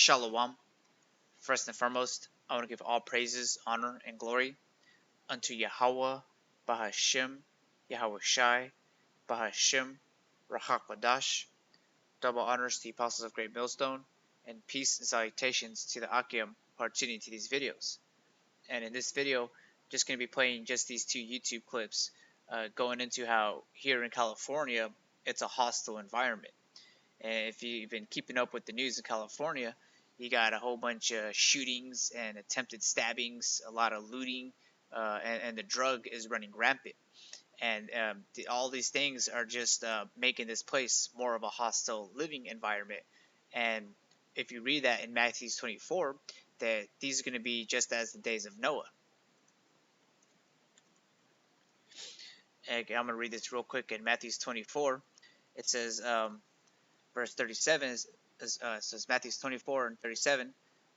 Shalom. First and foremost, I want to give all praises, honor, and glory unto Yahweh, Bahashim, Yahweh Shai, Bahashim, Rahak Double honors to the Apostles of Great Millstone, and peace and salutations to the Akim who are tuning to these videos. And in this video, just going to be playing just these two YouTube clips going into how here in California, it's a hostile environment. And if you've been keeping up with the news in California, you got a whole bunch of shootings and attempted stabbings, a lot of looting, and the drug is running rampant. And all these things are just making this place more of a hostile living environment. And if you read that in Matthew 24, that these are going to be just as the days of Noah. And I'm going to read this real quick in Matthew 24. It says, verse 37 says Matthew 24 and 37,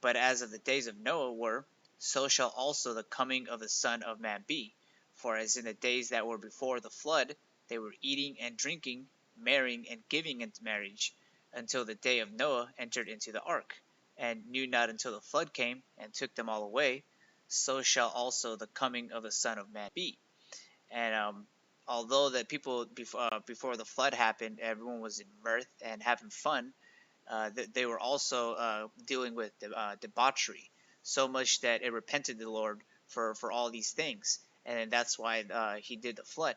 but as of the days of Noah were, so shall also the coming of the Son of Man be. For as in the days that were before the flood, they were eating and drinking, marrying and giving in marriage, until the day of Noah entered into the ark, and knew not until the flood came and took them all away. So shall also the coming of the Son of Man be. And although that people before the flood happened, everyone was in mirth and having fun, they were also dealing with debauchery, so much that it repented the Lord for all these things, and that's why he did the flood.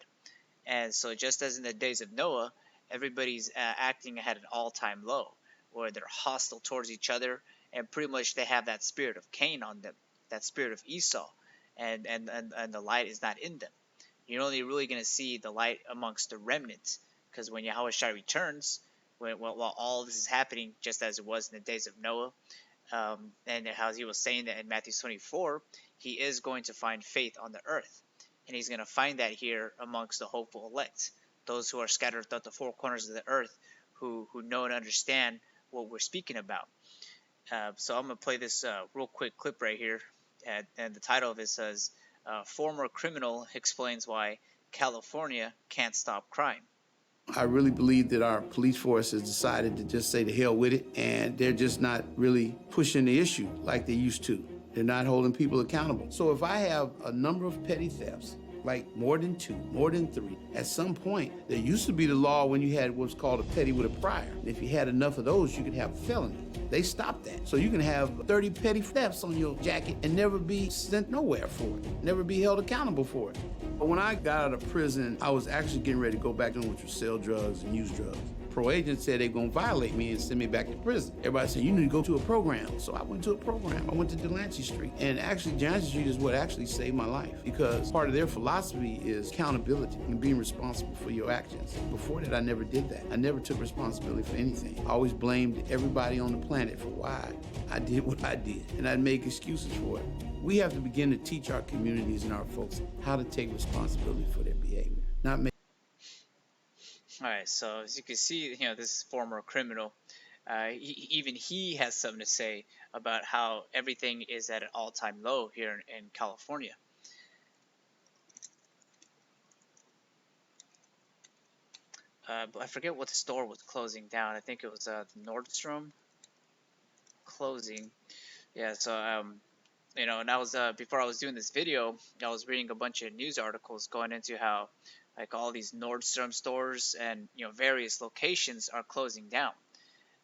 And so just as in the days of Noah, everybody's acting at an all-time low, where they're hostile towards each other, and pretty much they have that spirit of Cain on them, that spirit of Esau, and the light is not in them. You're only really going to see the light amongst the remnants, because when Yahweh Shai returns, while all this is happening, just as it was in the days of Noah, and how he was saying that in Matthew 24, he is going to find faith on the earth, and he's going to find that here amongst the hopeful elect, those who are scattered throughout the four corners of the earth, who know and understand what we're speaking about. So I'm going to play this real quick clip right here, and the title of it says, former criminal explains why California can't stop crime. I really believe that our police force has decided to just say to hell with it, and they're just not really pushing the issue like they used to. They're not holding people accountable. So if I have a number of petty thefts, like more than 2, more than 3, at some point, there used to be the law when you had what's called a petty with a prior. And if you had enough of those, you could have a felony. They stopped that. So you can have 30 petty thefts on your jacket and never be sent nowhere for it, never be held accountable for it. But when I got out of prison, I was actually getting ready to go back doing, which was sell drugs and use drugs. Pro agent said they're gonna violate me and send me back to prison. Everybody said, you need to go to a program. So I went to a program. I went to Delancey Street. And actually, Delancey Street is what actually saved my life, because part of their philosophy is accountability and being responsible for your actions. Before that, I never did that. I never took responsibility for anything. I always blamed everybody on the planet for why I did what I did, and I'd make excuses for it. We have to begin to teach our communities and our folks how to take responsibility for their behavior, not make. All right, so as you can see, this former criminal, even he has something to say about how everything is at an all-time low here in California. But I forget what the store was closing down. I think it was Nordstrom closing. Yeah, so and I was before I was doing this video, I was reading a bunch of news articles going into how like all these Nordstrom stores and various locations are closing down.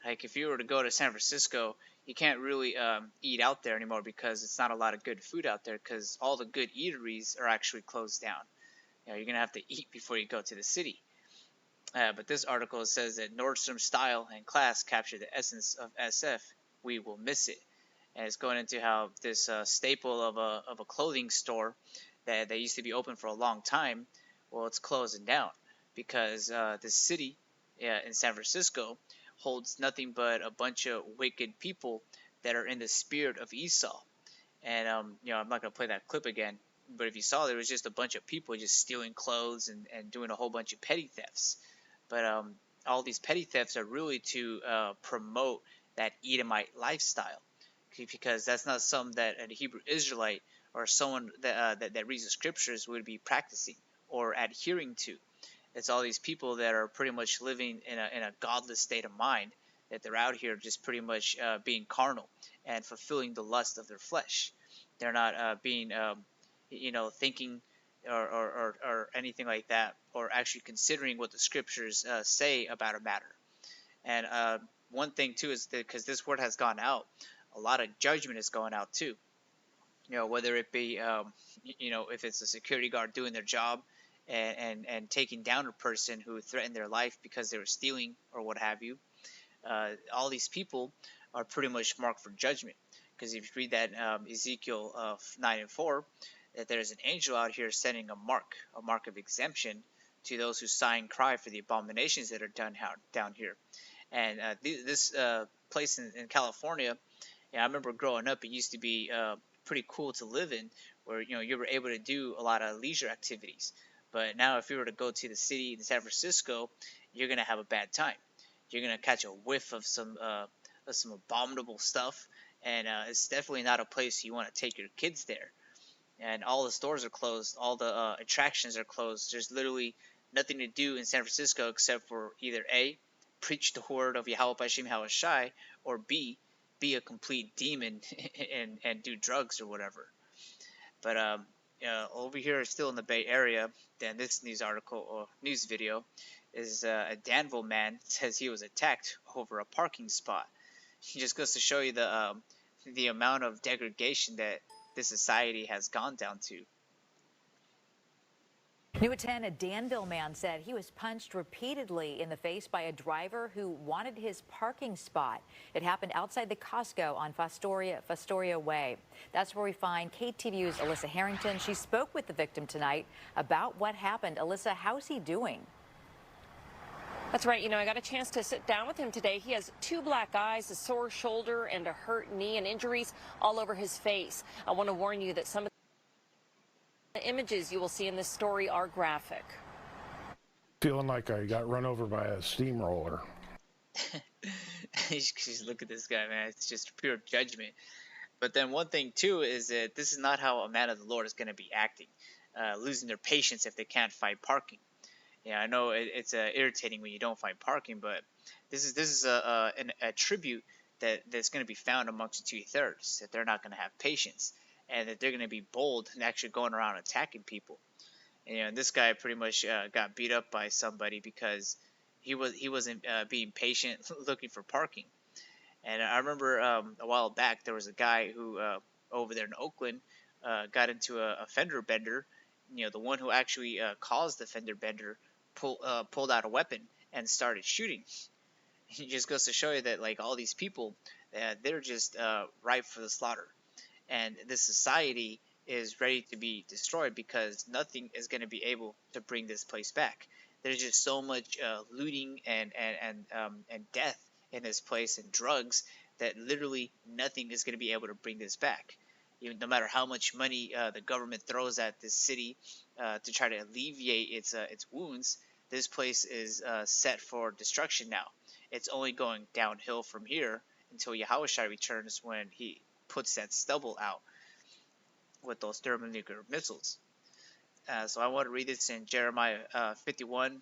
Like if you were to go to San Francisco, you can't really eat out there anymore because it's not a lot of good food out there, because all the good eateries are actually closed down. You're gonna have to eat before you go to the city. But this article says that Nordstrom style and class capture the essence of SF. We will miss it. And it's going into how this staple of a clothing store that used to be open for a long time, well, it's closing down because the city in San Francisco holds nothing but a bunch of wicked people that are in the spirit of Esau. And I'm not gonna play that clip again, but if you saw, there was just a bunch of people just stealing clothes and doing a whole bunch of petty thefts. But all these petty thefts are really to promote that Edomite lifestyle, because that's not something that a Hebrew Israelite or someone that reads the scriptures would be practicing or adhering to. It's all these people that are pretty much living in a godless state of mind, that they're out here just pretty much being carnal and fulfilling the lust of their flesh. They're not being, thinking or anything like that, or actually considering what the scriptures say about a matter. And one thing too is that because this word has gone out, a lot of judgment is going out too. Whether it be, if it's a security guard doing their job and taking down a person who threatened their life because they were stealing or what have you. All these people are pretty much marked for judgment. Because if you read that Ezekiel 9:4, that there's an angel out here sending a mark of exemption to those who sigh and cry for the abominations that are done down here. And this place in California, I remember growing up, it used to be pretty cool to live in, where you were able to do a lot of leisure activities. But now, if you were to go to the city in San Francisco, you're gonna have a bad time. You're gonna catch a whiff of some abominable stuff, and it's definitely not a place you want to take your kids there. And all the stores are closed, all the attractions are closed. There's literally nothing to do in San Francisco except for either A, preach the word of Yahweh Bashim Hawashai, or B, be a complete demon and do drugs or whatever. But over here, still in the Bay Area, then this news article or news video is a Danville man says he was attacked over a parking spot. He just goes to show you the amount of degradation that this society has gone down to. New at 10, a Danville man said he was punched repeatedly in the face by a driver who wanted his parking spot. It happened outside the Costco on Fostoria Way. That's where we find KTVU's Alyssa Harrington. She spoke with the victim tonight about what happened. Alyssa, how's he doing? That's right. I got a chance to sit down with him today. He has 2 black eyes, a sore shoulder, and a hurt knee, and injuries all over his face. I want to warn you that some of the images you will see in this story are graphic. Feeling like I got run over by a steamroller. Just look at this guy, man. It's just pure judgment. But then one thing too is that this is not how a man of the Lord is going to be acting, losing their patience if they can't find parking. Yeah, I know it's irritating when you don't find parking, but this is a tribute that's going to be found amongst the 2/3, that they're not going to have patience, and that they're going to be bold and actually going around attacking people. And this guy pretty much got beat up by somebody because he wasn't being patient looking for parking. And I remember a while back there was a guy who over there in Oakland got into a fender bender. The one who actually caused the fender bender pulled out a weapon and started shooting. It just goes to show you that like all these people, they're just ripe for the slaughter, and this society is ready to be destroyed because nothing is going to be able to bring this place back. There's just so much looting and death in this place, and drugs, that literally nothing is going to be able to bring this back. No matter how much money the government throws at this city to try to alleviate its wounds, this place is set for destruction now. It's only going downhill from here until Yahushua returns, when he puts that stubble out with those thermonuclear missiles. So I want to read this in Jeremiah 51,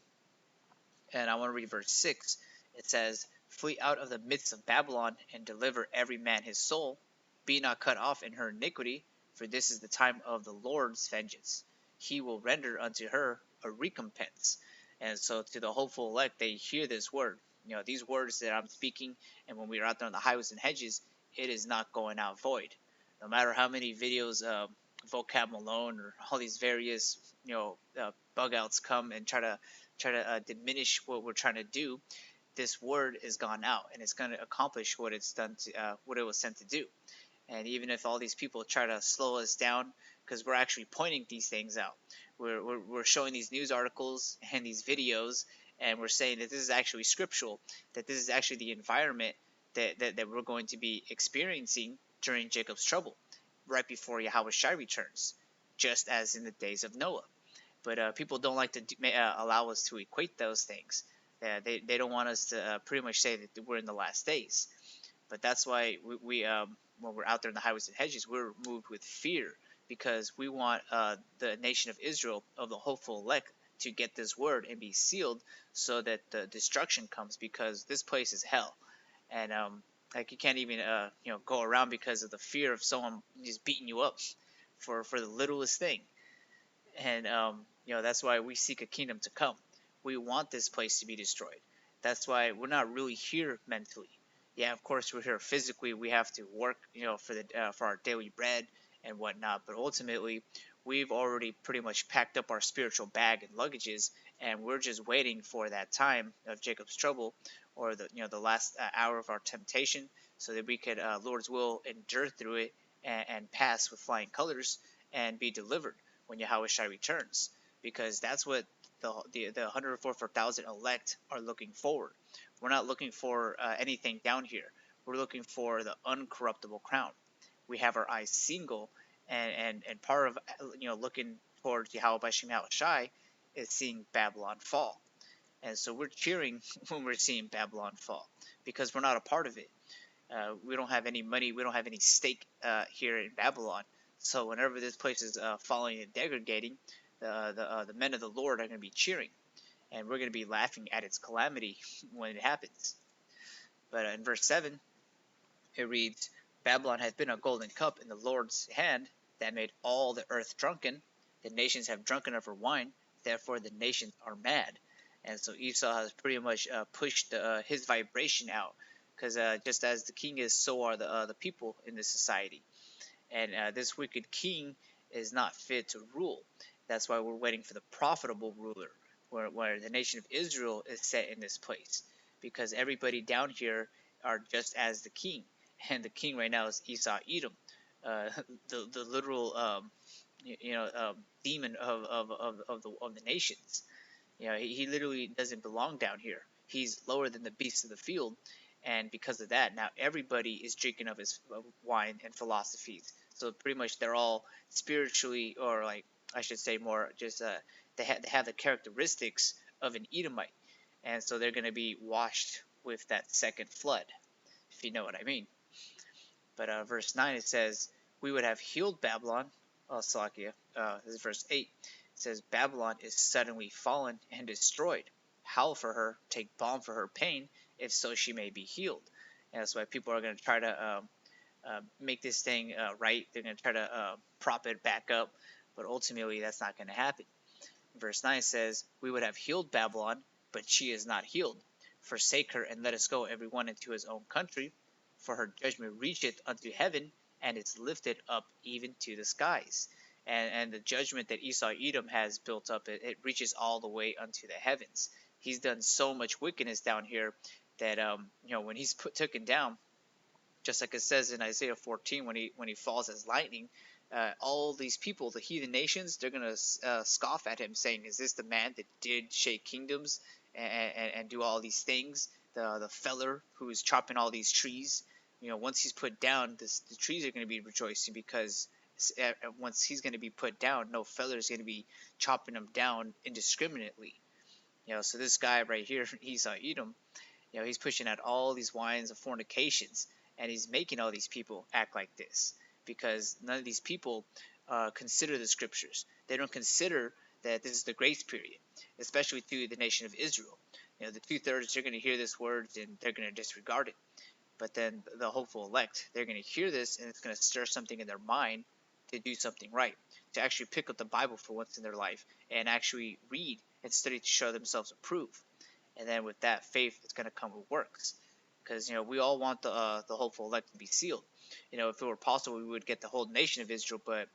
and I want to read verse 6. It says, "Flee out of the midst of Babylon, and deliver every man his soul. Be not cut off in her iniquity, for this is the time of the Lord's vengeance. He will render unto her a recompense." And so to the hopeful elect, they hear this word. These words that I'm speaking, and when we are out there on the highways and hedges, it is not going out void. No matter how many videos Vocab Malone or all these various bug outs come and try to diminish what we're trying to do, this word is gone out, and it's going to accomplish what it's done to, what it was sent to do. And even if all these people try to slow us down, because we're actually pointing these things out, we're showing these news articles and these videos, and we're saying that this is actually scriptural, that this is actually the environment that we're going to be experiencing during Jacob's trouble, right before Yahushua returns, just as in the days of Noah. But people don't like to allow us to equate those things. They don't want us to pretty much say that we're in the last days. But that's why we when we're out there in the highways and hedges, we're moved with fear, because we want the nation of Israel, of the hopeful elect, to get this word and be sealed, so that the destruction comes, because this place is hell. and like you can't even go around because of the fear of someone just beating you up for the littlest thing. And that's why we seek a kingdom to come. We want this place to be destroyed. That's why we're not really here mentally. Yeah, of course we're here physically. We have to work, for our daily bread and whatnot. But ultimately, we've already pretty much packed up our spiritual bag and luggages, and we're just waiting for that time of Jacob's trouble, or the last hour of our temptation, so that we could, Lord's will, endure through it and pass with flying colors and be delivered when Yahweh Shai returns, because that's what the 144,000 elect are looking forward. We're not looking for anything down here. We're looking for the uncorruptible crown. We have our eyes single, and part of looking towards Yahweh B'Shem Yahweh Shai is seeing Babylon fall. And so we're cheering when we're seeing Babylon fall, because we're not a part of it. We don't have any money. We don't have any stake here in Babylon. So whenever this place is falling and degrading, the men of the Lord are going to be cheering, and we're going to be laughing at its calamity when it happens. But in verse 7, it reads, Babylon hath been a golden cup in the Lord's hand, that made all the earth drunken. The nations have drunken of her wine, therefore the nations are mad. And so Esau has pretty much pushed his vibration out, because just as the king is, so are the people in this society. And this wicked king is not fit to rule. That's why we're waiting for the profitable ruler, where the nation of Israel is set in this place, because everybody down here are just as the king, and the king right now is Esau Edom, the literal demon of the nations. He literally doesn't belong down here. He's lower than the beasts of the field, and because of that, now everybody is drinking of his wine and philosophies. So pretty much they're all spiritually, or like I should say more, just they have the characteristics of an Edomite, and so they're going to be washed with that second flood, if you know what I mean. But verse 9, it says, we would have healed Babylon. Salakia, this is verse 8. It says, Babylon is suddenly fallen and destroyed. Howl for her, take balm for her pain, if so she may be healed. And that's why people are going to try to make this thing right. They're going to try to prop it back up, but ultimately that's not going to happen. Verse 9 says, we would have healed Babylon, but she is not healed. Forsake her, and let us go every one into his own country, for her judgment reacheth unto heaven, and it's lifted up even to the skies. And the judgment that Esau Edom has built up, it reaches all the way unto the heavens. He's done so much wickedness down here that when he's taken down, just like it says in Isaiah 14, when he falls as lightning, all these people, the heathen nations, they're gonna scoff at him, saying, "Is this the man that did shake kingdoms and do all these things? The feller who is chopping all these trees? Once he's put down, the trees are going to be rejoicing, because once he's going to be put down, no feller is going to be chopping them down indiscriminately." So this guy right here, Esau Edom, he's pushing out all these wines of fornications, and he's making all these people act like this, because none of these people consider the scriptures. They don't consider that this is the grace period, especially to the nation of Israel. The 2/3, they're going to hear this word and they're going to disregard it. But then the hopeful elect, they're going to hear this, and it's going to stir something in their mind to do something right, to actually pick up the Bible for once in their life and actually read and study to show themselves approved. And then with that, faith is going to come with works, because we all want the hopeful elect to be sealed. If it were possible, we would get the whole nation of Israel, but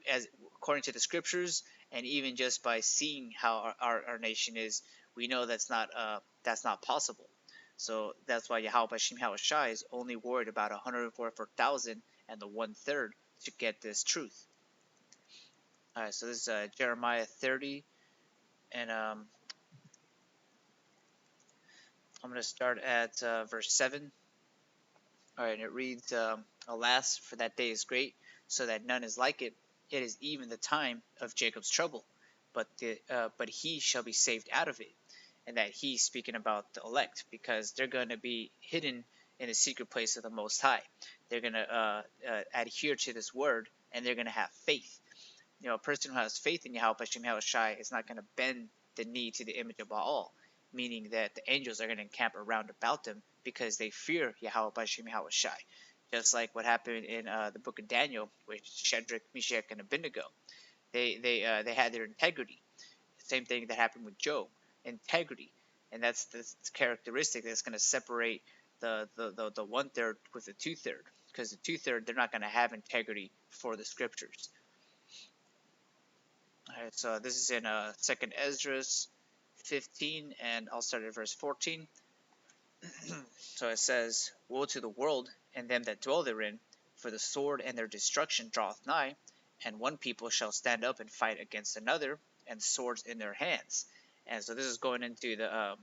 as according to the scriptures, and even just by seeing how our nation is, we know that's not possible. So that's why Yahweh B'Shem Yahweh Shai is only worried about 144,000 and the 1/3 to get this truth. All right, so this is Jeremiah 30, and I'm going to start at verse 7. All right, and it reads, Alas, for that day is great, so that none is like it. It is even the time of Jacob's trouble, but he shall be saved out of it. And that he's speaking about the elect, because they're going to be hidden in the secret place of the Most High. They're going to adhere to this word, and they're going to have faith. A person who has faith in Yahweh B'Shem Yahweh Shai is not going to bend the knee to the image of Baal. meaning that the angels are going to encamp around about them because they fear Yahweh Bashim Yahweh Shai. Just like what happened in the book of Daniel with Shadrach, Meshach, and Abednego. They had their integrity. Same thing that happened with Job, integrity, and that's the characteristic that's going to separate the 1/3 with the 2/3, because the 2/3 they're not going to have integrity for the scriptures. All right, so this is in 2nd Esdras 15, and I'll start at verse 14. So it says, "Woe to the world and them that dwell therein, for the sword and their destruction draweth nigh, and one people shall stand up and fight against another, and swords in their hands." And so this is going into the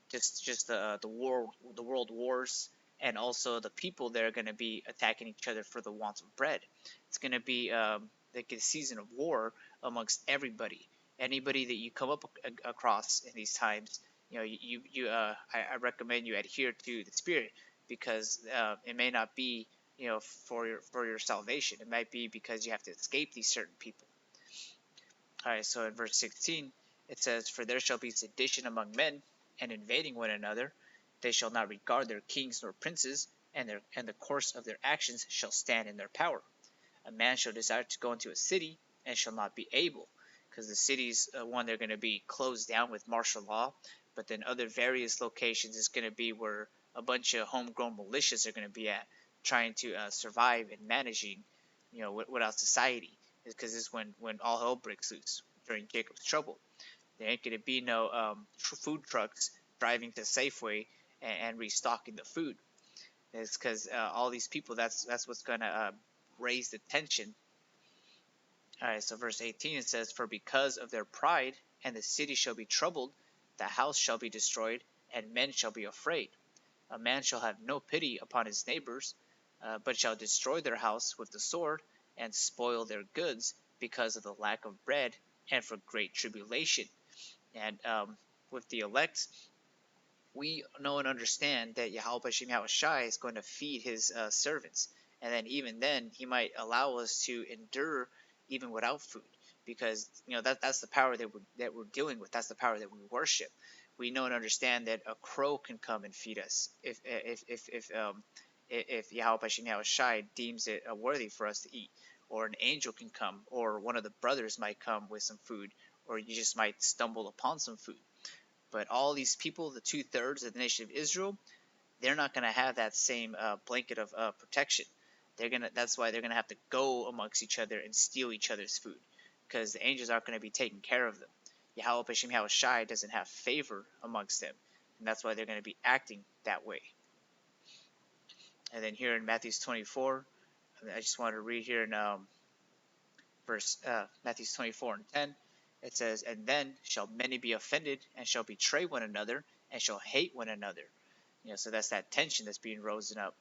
the world wars, and also the people that are going to be attacking each other for the want of bread. It's going to be like a season of war amongst everybody. Anybody that you come up across in these times, I recommend you adhere to the Spirit, because it may not be for your salvation. It might be because you have to escape these certain people. All right, so in verse 16 it says, "For there shall be sedition among men, and invading one another. They shall not regard their kings nor princes, and the course of their actions shall stand in their power. A man shall desire to go into a city, and shall not be able," because the cities, one, they're going to be closed down with martial law, but then other various locations is going to be where a bunch of homegrown militias are going to be at, trying to survive and managing, without society. Because this is when all hell breaks loose during Jacob's trouble. There ain't going to be no food trucks driving to Safeway and restocking the food. It's because all these people, that's what's going to raise the tension. All right, so verse 18 it says, "For because of their pride, and the city shall be troubled, the house shall be destroyed, and men shall be afraid. A man shall have no pity upon his neighbors, but shall destroy their house with the sword, and spoil their goods, because of the lack of bread, and for great tribulation." And with the elect, we know and understand that Yahweh Bashim Yahweh Shai is going to feed his servants. And then even then, he might allow us to endure even without food, because that's the power that we're dealing with. That's the power that we worship. We know and understand that a crow can come and feed us if Yahweh Bashim Yahweh Shai deems it worthy for us to eat, or an angel can come, or one of the brothers might come with some food, or you just might stumble upon some food. But all these people, the 2/3 of the nation of Israel, they're not going to have that same blanket of protection. That's why they're gonna have to go amongst each other and steal each other's food, because the angels aren't going to be taking care of them. Yahweh Bashim Yahweh Shai doesn't have favor amongst them, and that's why they're going to be acting that way. And then here in Matthew 24, I just want to read here in Matthew 24 and 10. It says, "And then shall many be offended, and shall betray one another, and shall hate one another." So that's that tension that's being risen up.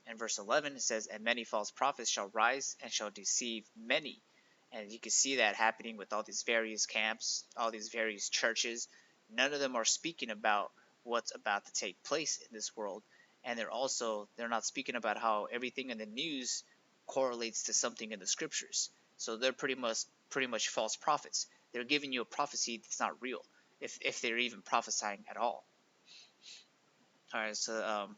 And verse 11 it says, "And many false prophets shall rise, and shall deceive many." And you can see that happening with all these various camps, all these various churches. None of them are speaking about what's about to take place in this world. And they're not speaking about how everything in the news correlates to something in the scriptures. So they're pretty much false prophets. They're giving you a prophecy that's not real, if they're even prophesying at all. All right, so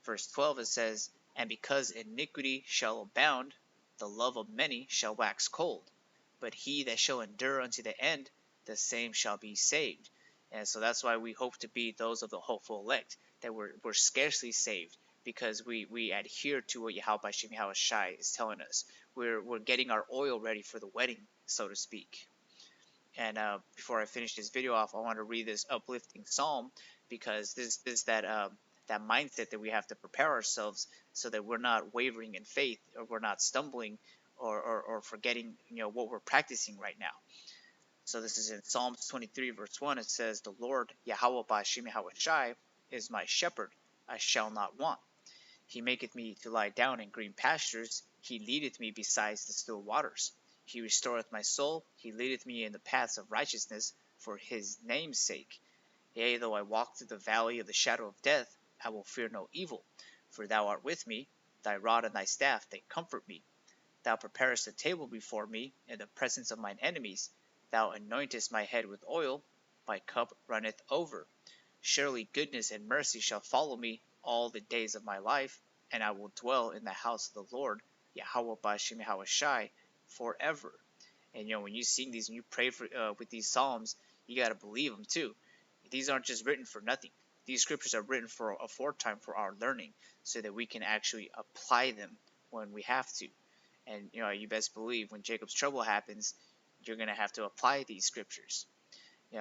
verse 12 it says, "And because iniquity shall abound, the love of many shall wax cold. But he that shall endure unto the end, the same shall be saved." And so that's why we hope to be those of the hopeful elect, that we're scarcely saved, because we adhere to what Yahweh Bashim Yahweh Shai is telling us. We're getting our oil ready for the wedding, so to speak. And before I finish this video off, I want to read this uplifting psalm, because this is that mindset that we have to prepare ourselves, so that we're not wavering in faith, or we're not stumbling, or forgetting what we're practicing right now. So this is in Psalms 23 verse 1. It says, "The Lord Yahweh Bashim Yahweh Shai is my shepherd, I shall not want. He maketh me to lie down in green pastures, he leadeth me beside the still waters. He restoreth my soul, he leadeth me in the paths of righteousness for his name's sake. Yea, though I walk through the valley of the shadow of death, I will fear no evil, for thou art with me, thy rod and thy staff, they comfort me. Thou preparest a table before me in the presence of mine enemies, thou anointest my head with oil, my cup runneth over. Surely goodness and mercy shall follow me all the days of my life, and I will dwell in the house of the Lord, Yahweh Ba'ashem Yahweh Shai, forever. And when you sing these and you pray for with these psalms, you gotta believe them too. These aren't just written for nothing. These scriptures are written for aforetime for our learning, so that we can actually apply them when we have to. And you best believe when Jacob's trouble happens, you're gonna have to apply these scriptures.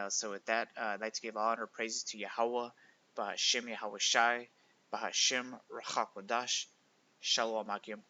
So with that, I'd like to give honor, praises to Yahweh, Ba'ashem Yahweh Shai, Ba'ashem Rachakodash, Shalom Akim.